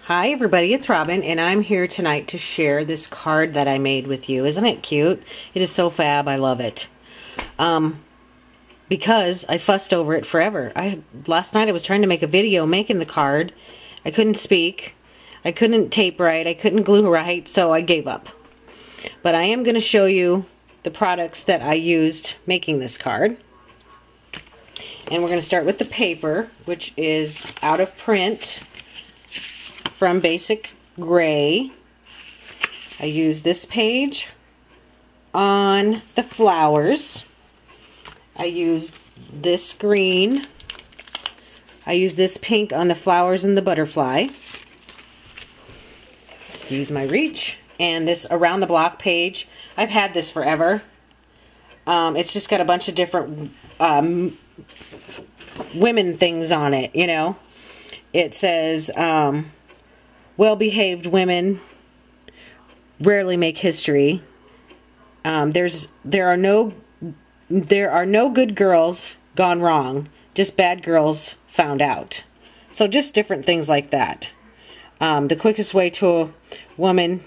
Hi everybody, it's Robin, and I'm here tonight to share this card that I made with you. Isn't it cute? It is so fab. I love it. Because I fussed over it forever. Last night I was trying to make a video making the card. I couldn't speak. I couldn't tape right. I couldn't glue right, so I gave up. But I am going to show you the products that I used making this card. And we're going to start with the paper, which is out of print from Basic Gray. I use this page on the flowers. I use this green. I use this pink on the flowers and the butterfly. Excuse my reach. And this Around the Block page. I've had this forever. It's just got a bunch of different women things on it, you know. It says, well-behaved women rarely make history. There are no good girls gone wrong, just bad girls found out. So just different things like that. The quickest way to a woman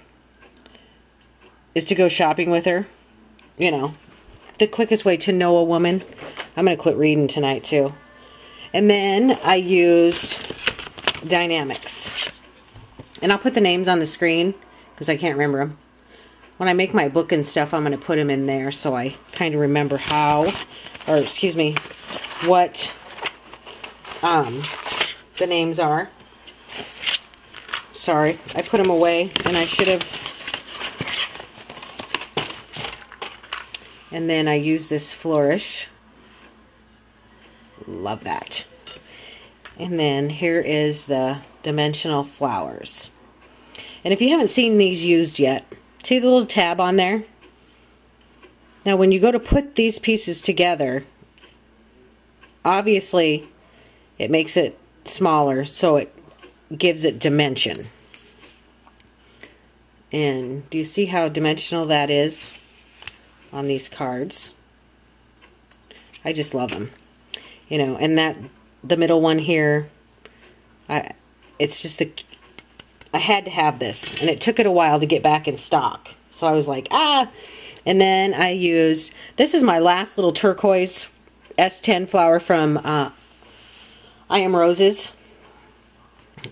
is to go shopping with her. You know, the quickest way to know a woman. I'm going to quit reading tonight too. And then I used Dynamics. And I'll put the names on the screen because I can't remember them. When I make my book and stuff, I'm going to put them in there so I kind of remember what the names are. Sorry, I put them away and I should have. And then I use this Flourish. Love that. And then here is the Dimensional Flowers. And if you haven't seen these used yet, see the little tab on there? Now when you go to put these pieces together, obviously it makes it smaller, so it gives it dimension. And do you see how dimensional that is on these cards? I just love them. You know, and the middle one here, it's just I had to have this, and it took it a while to get back in stock. So I was like, and then I used, this is my last little turquoise S10 flower from I Am Roses.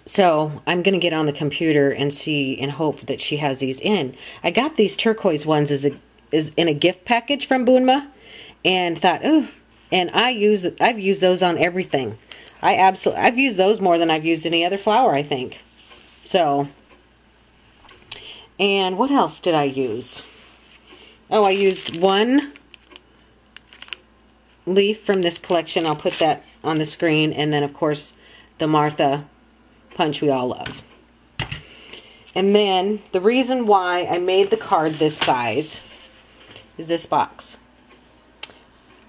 So I'm going to get on the computer and see and hope that she has these in. I got these turquoise ones as in a gift package from Boonma, and thought, oh, and I've used those on everything. I've used those more than I've used any other flower, I think. So, and what else did I use? Oh, I used one leaf from this collection. I'll put that on the screen. And then, of course, the Martha punch we all love. And then, the reason why I made the card this size is this box.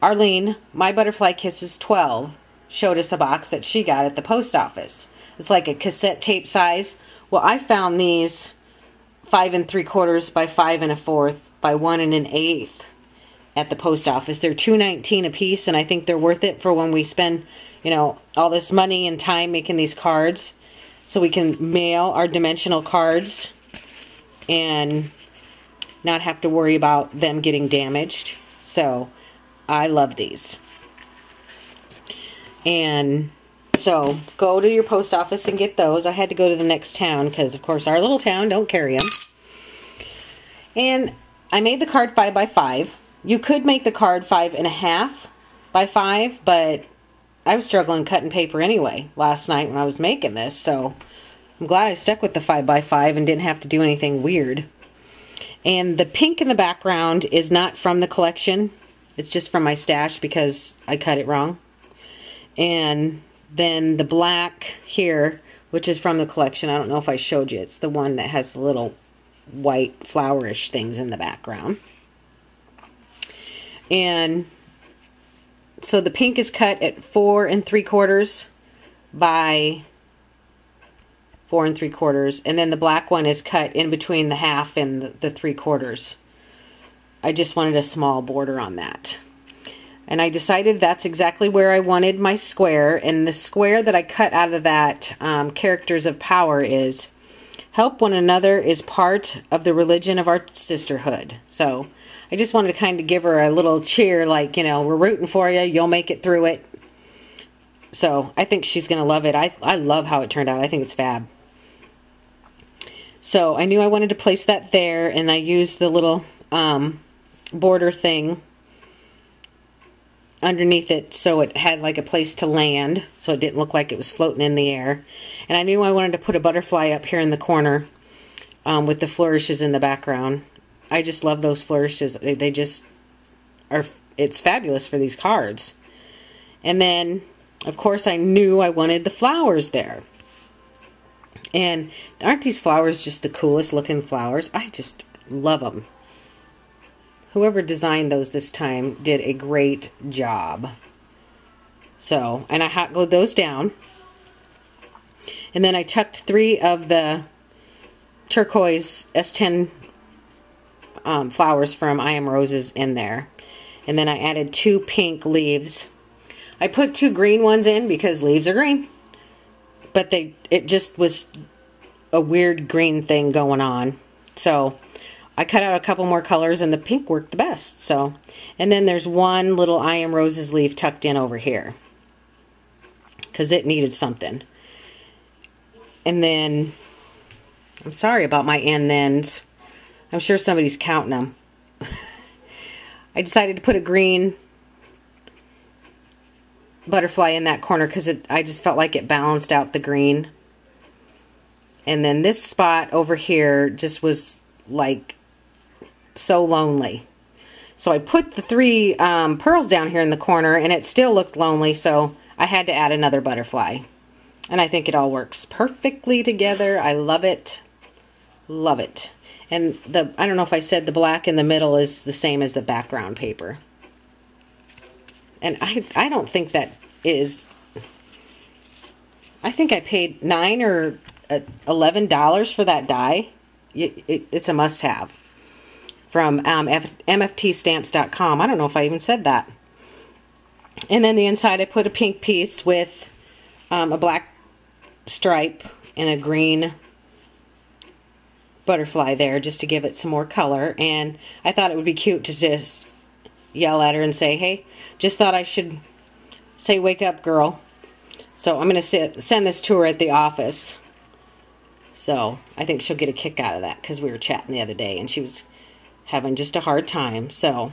Arlene, My Butterfly Kisses 12, showed us a box that she got at the post office. It's like a cassette tape size. Well, I found these 5 3/4 by 5 1/4 by 1 1/8 at the post office. They're $2.19 a piece, and I think they're worth it for when we spend, you know, all this money and time making these cards, so we can mail our dimensional cards and not have to worry about them getting damaged. So I love these. And so go to your post office and get those. I had to go to the next town because, of course, our little town don't carry them. And I made the card 5 by 5. You could make the card 5 1/2 by 5, but I was struggling cutting paper anyway last night when I was making this. So I'm glad I stuck with the 5 by 5 and didn't have to do anything weird. And the pink in the background is not from the collection. It's just from my stash because I cut it wrong. And then the black here, which is from the collection. I don't know if I showed you. It's the one that has the little white flowerish things in the background. And so the pink is cut at 4 3/4 by 4 3/4. And then the black one is cut in between the half and the 3/4. I just wanted a small border on that. And I decided that's exactly where I wanted my square. And the square that I cut out of that Characters of Power is, help one another is part of the religion of our sisterhood. So I just wanted to kind of give her a little cheer, like, you know, we're rooting for you. You'll make it through it. So I think she's going to love it. I love how it turned out. I think it's fab. So I knew I wanted to place that there, and I used the little border thing underneath it so it had like a place to land, so it didn't look like it was floating in the air. And I knew I wanted to put a butterfly up here in the corner with the flourishes in the background. I just love those flourishes. They just are, it's fabulous for these cards. And then, of course, I knew I wanted the flowers there. And aren't these flowers just the coolest looking flowers? I just love them. Whoever designed those this time did a great job. So, and I hot glued those down. And then I tucked 3 of the turquoise S10 flowers from I Am Roses in there. And then I added 2 pink leaves. I put 2 green ones in because leaves are green. But it just was a weird green thing going on. So I cut out a couple more colors and the pink worked the best. So, and then there's 1 little I Am Roses leaf tucked in over here, because it needed something. And then, I'm sorry about my and thens. I'm sure somebody's counting them. I decided to put a green butterfly in that corner because I just felt like it balanced out the green. And then this spot over here just was like so lonely. So I put the 3 pearls down here in the corner, and it still looked lonely, so I had to add another butterfly. And I think it all works perfectly together. I love it. Love it. And I don't know if I said the black in the middle is the same as the background paper. And I don't think that is... I think I paid $9 or $11 for that die. It's a must-have. From MFTStamps.com. I don't know if I even said that. And then the inside I put a pink piece with a black stripe and a green butterfly there just to give it some more color. And I thought it would be cute to just yell at her and say, hey, just thought I should say wake up, girl. So I'm going to send this to her at the office. So I think she'll get a kick out of that, because we were chatting the other day and she was having just a hard time. So,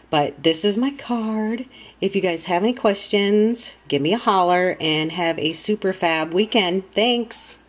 but this is my card. If you guys have any questions, give me a holler, and have a super fab weekend. Thanks.